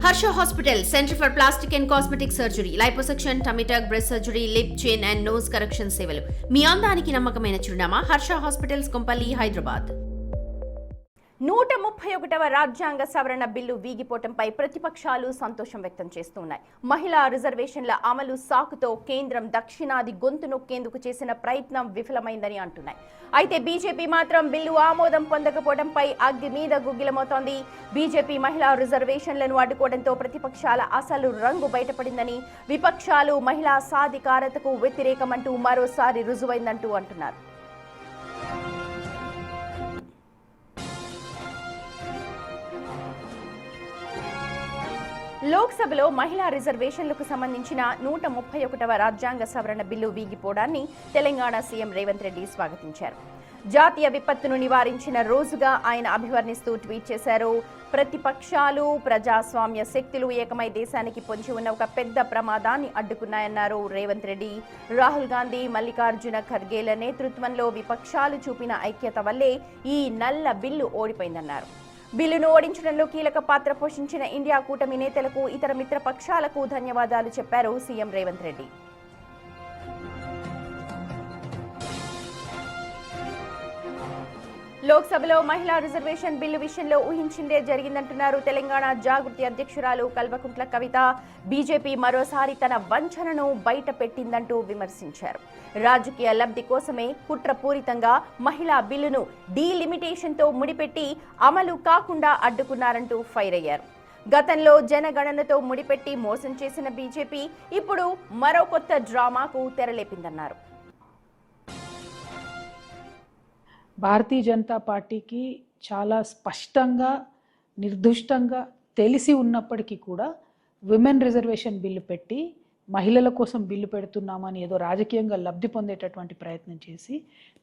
Harsha Hospital, Center for Plastic and Cosmetic Surgery, Liposuction, Tummy tuck, breast surgery, lip, chin and nose correction సేవలు. మీ అందానికి నమ్మకమైన చిరునామా Harsha hospitals Kompally Hyderabad. 131వ రాజ్యాంగ సవరణ bill వీగిపోవడంపై ప్రతిపక్షాలు సంతోషం వ్యక్తం చేస్తున్నాయి. మహిళా రిజర్వేషన్ల అమలు సాకుతో కేంద్రం దక్షిణాది గొంతు నొక్కేందుకు చేసిన ప్రయత్నం విఫలమైందని అంటున్నాయి. అయితే బీజేపీ మాత్రం బిల్లు ఆమోదం పొందకపోవడంపై అగ్గి మీద గుగ్గిలమవుతోంది. బీజేపీ మహిళా రిజర్వేషన్లను అడ్డుకోవడంతో ప్రతిపక్షాల అసలు రంగు బయటపడిందని, విపక్షాలు మహిళా సాధికారతకు వ్యతిరేకమంటూ మరోసారి రుజువైందంటూ అంటున్నారు. లోక్సభలో మహిళా రిజర్వేషన్లకు సంబంధించిన 131వ రాజ్యాంగ సవరణ బిల్లు వీగిపోవడాన్ని తెలంగాణ సీఎం రేవంత్ రెడ్డి స్వాగతించారు. జాతీయ విపత్తును నివారించిన రోజుగా ఆయన అభివర్ణిస్తూ ట్వీట్ చేశారు. ప్రతిపక్షాలు, ప్రజాస్వామ్య శక్తులు ఏకమై దేశానికి పొంచి ఉన్న ఒక పెద్ద ప్రమాదాన్ని అడ్డుకున్నాయన్నారు రేవంత్ రెడ్డి. రాహుల్ గాంధీ, మల్లికార్జున ఖర్గేల నేతృత్వంలో విపక్షాలు చూపిన ఐక్యత వల్లే ఈ నల్ల బిల్లు ఓడిపోయిందన్నారు. బిల్లును ఓడించడంలో కీలక పాత్ర పోషించిన ఇండియా కూటమి నేతలకు, ఇతర మిత్రపక్షాలకు ధన్యవాదాలు చెప్పారు సీఎం రేవంత్ రెడ్డి. లోక్సభలో మహిళా రిజర్వేషన్ బిల్లు విషయంలో ఊహించిందే జరిగిందంటున్నారు తెలంగాణ జాగృతి అధ్యక్షురాలు కల్వకుంట్ల కవిత. బీజేపీ మరోసారి తన వంచనను బయట పెట్టిందంటూ విమర్శించారు. రాజకీయ లబ్ధి కోసమే కుట్రపూరితంగా మహిళా బిల్లును డీలిమిటేషన్తో ముడిపెట్టి అమలు కాకుండా అడ్డుకున్నారంటూ ఫైర్ అయ్యారు. గతంలో జనగణనతో ముడిపెట్టి మోసం చేసిన బీజేపీ ఇప్పుడు మరో కొత్త డ్రామాకు తెరలేపిందన్నారు. భారతీయ జనతా పార్టీకి చాలా స్పష్టంగా, నిర్దుష్టంగా తెలిసి ఉన్నప్పటికీ కూడా విమెన్ రిజర్వేషన్ బిల్లు పెట్టి మహిళల కోసం బిల్లు పెడుతున్నామని ఏదో రాజకీయంగా లబ్ధి పొందేటటువంటి ప్రయత్నం చేసి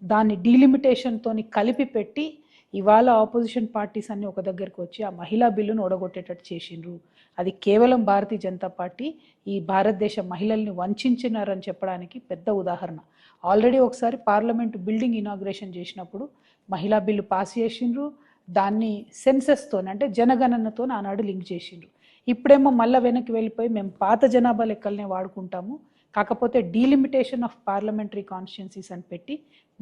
దాన్ని డీలిమిటేషన్తో కలిపి పెట్టి ఇవాళ ఆపోజిషన్ పార్టీస్ అన్ని ఒక దగ్గరికి వచ్చి ఆ మహిళా బిల్లును ఓడగొట్టేటట్టు చేసిండ్రు. అది కేవలం భారతీయ జనతా పార్టీ ఈ భారతదేశ మహిళల్ని వంచినారని చెప్పడానికి పెద్ద ఉదాహరణ. ఆల్రెడీ ఒకసారి పార్లమెంటు బిల్డింగ్ ఇనాగ్రేషన్ చేసినప్పుడు మహిళా బిల్లు పాస్ చేసిండ్రు. దాన్ని సెన్సెస్తో అంటే జనగణనతో ఆనాడు లింక్ చేసిండ్రు. ఇప్పుడేమో మళ్ళీ వెనక్కి వెళ్ళిపోయి మేము పాత జనాభా లెక్కలనే వాడుకుంటాము, కాకపోతే డీలిమిటేషన్ ఆఫ్ పార్లమెంటరీ కాన్స్టిట్యున్సీస్ అని పెట్టి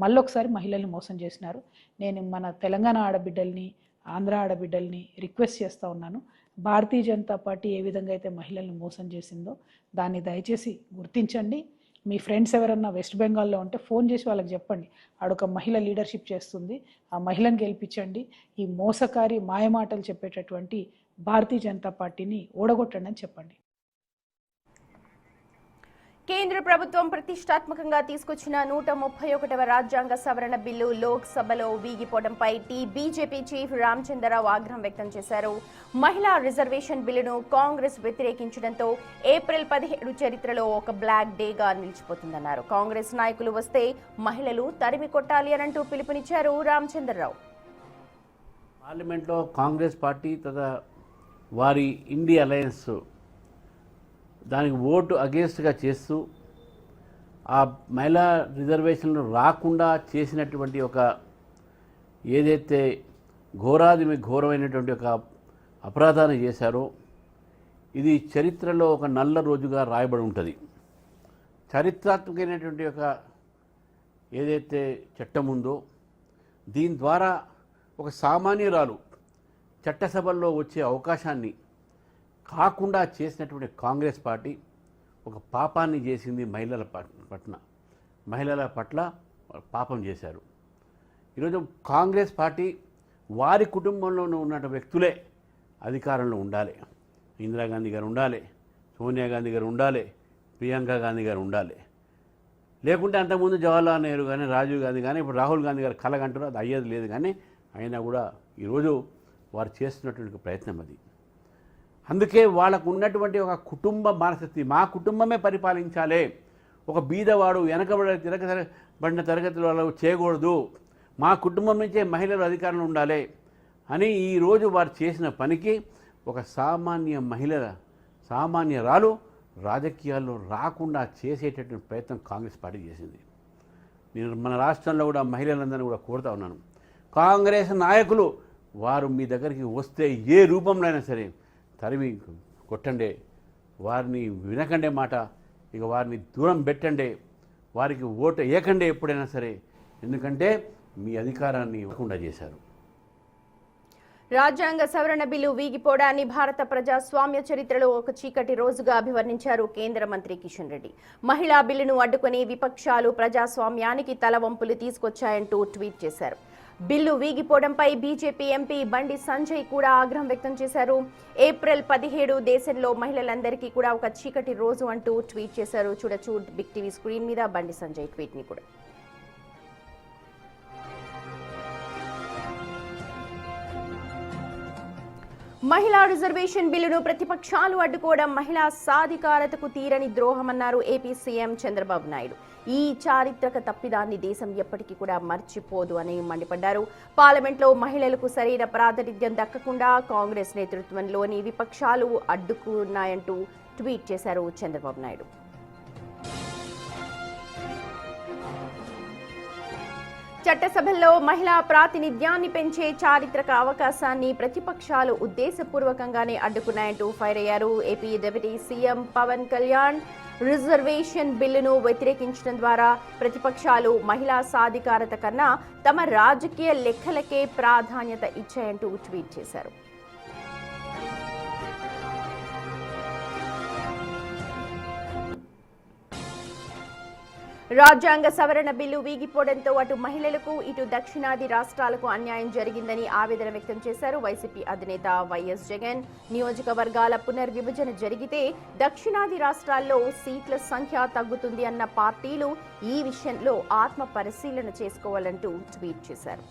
మళ్ళొకసారి మహిళల్ని మోసం చేసినారు. నేను మన తెలంగాణ ఆడబిడ్డల్ని, ఆంధ్ర ఆడబిడ్డల్ని రిక్వెస్ట్ చేస్తూ ఉన్నాను, భారతీయ జనతా పార్టీ ఏ విధంగా అయితే మహిళల్ని మోసం చేసిందో దాన్ని దయచేసి గుర్తించండి. మీ ఫ్రెండ్స్ ఎవరన్నా వెస్ట్ బెంగాల్లో ఉంటే ఫోన్ చేసి వాళ్ళకి చెప్పండి, ఆడొక మహిళ లీడర్షిప్ చేస్తుంది, ఆ మహిళను గెలిపించండి, ఈ మోసకారి మాయమాటలు చెప్పేటటువంటి భారతీయ జనతా పార్టీని ఓడగొట్టండి అని చెప్పండి. కేంద్ర ప్రభుత్వం ప్రతిష్టాత్మకంగా తీసుకొచ్చిన 131వ రాజ్యాంగ సవరణ బిల్లు లోక్సభలో వీగిపోవడంపై బీజేపీ చీఫ్ రామచంద్రరావు ఆగ్రహం వ్యక్తం చేశారు. మహిళా రిజర్వేషన్ బిల్లును కాంగ్రెస్ వ్యతిరేకించడంతో ఏప్రిల్ 17 చరిత్రలో ఒక బ్లాక్ డేగా నిలిచిపోతుందన్నారు. కాంగ్రెస్ నాయకులు వస్తే మహిళలు తరిమి కొట్టాలి అనంటూ పిలుపునిచ్చారు రామచంద్రరావు. పార్లమెంట్లో కాంగ్రెస్ పార్టీ తదా వారి ఇండి అలయన్స్ దానికి ఓటు అగేన్స్ట్గా చేస్తూ ఆ మహిళా రిజర్వేషన్లు రాకుండా చేసినటువంటి ఒక ఏదైతే ఘోరమైనటువంటి ఒక అపరాధాన్ని చేశారో ఇది చరిత్రలో ఒక నల్ల రోజుగా రాయబడి ఉంటుంది. చరిత్రాత్మకమైనటువంటి ఒక ఏదైతే చట్టం ఉందో దీని ద్వారా ఒక సామాన్యురాలు చట్టసభల్లో వచ్చే అవకాశాన్ని కాకుండా చేసినటువంటి కాంగ్రెస్ పార్టీ ఒక పాపాన్ని చేసింది. మహిళల పట్ల పాపం చేశారు. ఈరోజు కాంగ్రెస్ పార్టీ వారి కుటుంబంలోనూ ఉన్న వ్యక్తులే అధికారంలో ఉండాలి. ఇందిరాగాంధీ గారు ఉండాలి, సోనియా గాంధీ గారు ఉండాలి, ప్రియాంక గాంధీ గారు ఉండాలి. లేకుంటే అంతకుముందు జవహర్లాల్ నెహ్రూ కానీ, రాజీవ్ గాంధీ కానీ, ఇప్పుడు రాహుల్ గాంధీ గారు కలగంటారు, అది అయ్యేది లేదు. కానీ అయినా కూడా ఈరోజు వారు చేస్తున్నటువంటి ప్రయత్నం అది. అందుకే వాళ్ళకు ఉన్నటువంటి ఒక కుటుంబ మనస్థితి, మా కుటుంబమే పరిపాలించాలి, ఒక బీదవాడు వెనకబడిన తరగతిలో వాళ్ళు చేయకూడదు, మా కుటుంబం నుంచే మహిళలు అధికారంలో ఉండాలి అని ఈరోజు వారు చేసిన పనికి ఒక సామాన్యరాలు రాజకీయాల్లో రాకుండా చేసేటటువంటి ప్రయత్నం కాంగ్రెస్ పార్టీ చేసింది. నేను మన రాష్ట్రంలో కూడా మహిళలందరినీ కూడా కోరుతా ఉన్నాను, కాంగ్రెస్ నాయకులు వారు మీ దగ్గరికి వస్తే ఏ రూపంలో అయినా సరే తరిమి కొట్టండి, వారిని వినకండే మాట, ఇక వారిని దూరం పెట్టండి, వారికి ఓటు వేయకండి ఎప్పుడైనా సరే, ఎందుకంటే మీ అధికారాన్ని ఇవ్వకుండా చేశారు. రాజ్యాంగ సవరణ బిల్లు వీగిపోవడాన్ని భారత ప్రజాస్వామ్య చరిత్రలో ఒక చీకటి రోజుగా అభివర్ణించారు కేంద్ర మంత్రి కిషన్ రెడ్డి. మహిళా బిల్లును అడ్డుకుని విపక్షాలు ప్రజాస్వామ్యానికి తలవంపులు తీసుకొచ్చాయంటూ ట్వీట్ చేశారు. Bill వీగిపోవడంపై BJP MP Bandi Sanjay కూడా ఆగ్రహం వ్యక్తం చేశారు. ఏప్రిల్ 17 దేశంలో మహిళలందరికీ కూడా ఒక చీకటి రోజు అంటూ ట్వీట్ చేశారు. చూడొచ్చు బిగ్ టీవీ స్క్రీన్ మీద బండి సంజయ్ ట్వీట్ ని కూడా. మహిళా రిజర్వేషన్ బిల్లును ప్రతిపక్షాలు అడ్డుకోవడం మహిళా సాధికారతకు తీరని ద్రోహమన్నారు ఏపీ సీఎం చంద్రబాబు నాయుడు. ఈ చారిత్రక తప్పిదాన్ని దేశం ఎప్పటికీ కూడా మర్చిపోదు అని మండిపడ్డారు. పార్లమెంట్లో మహిళలకు సరైన ప్రాతినిధ్యం దక్కకుండా కాంగ్రెస్ నేతృత్వంలోని విపక్షాలు అడ్డుకున్నాయంటూ ట్వీట్ చేశారు చంద్రబాబు నాయుడు. చట్టసభల్లో మహిళా ప్రాతినిధ్యాన్ని పెంచే చారిత్రక అవకాశాన్ని ప్రతిపక్షాలు ఉద్దేశపూర్వకంగానే అడ్డుకున్నాయంటూ ఫైర్ అయ్యారు. AP deputy CM Pawan Kalyan reservation బిల్లును వ్యతిరేకించడం ద్వారా ప్రతిపక్షాలు మహిళా సాధికారత కన్నా తమ రాజకీయ లెక్కలకే ప్రాధాన్యత ఇచ్చాయంటూ ట్వీట్ చేశారు. రాజ్యాంగ సవరణ బిల్లు వీగిపోవడంతో అటు మహిళలకు ఇటు దక్షిణాది రాష్ట్రాలకు అన్యాయం జరిగిందని ఆవేదన వ్యక్తం చేశారు. వైసీపీ అధినేత వైఎస్ జగన్ నియోజకవర్గాల పునర్విభజన జరిగితే దక్షిణాది రాష్ట్రాల్లో సీట్ల సంఖ్య తగ్గుతుంది అన్న పార్టీలు ఈ విషయంలో ఆత్మ పరిశీలన చేసుకోవాలంటూ ట్వీట్ చేశారు.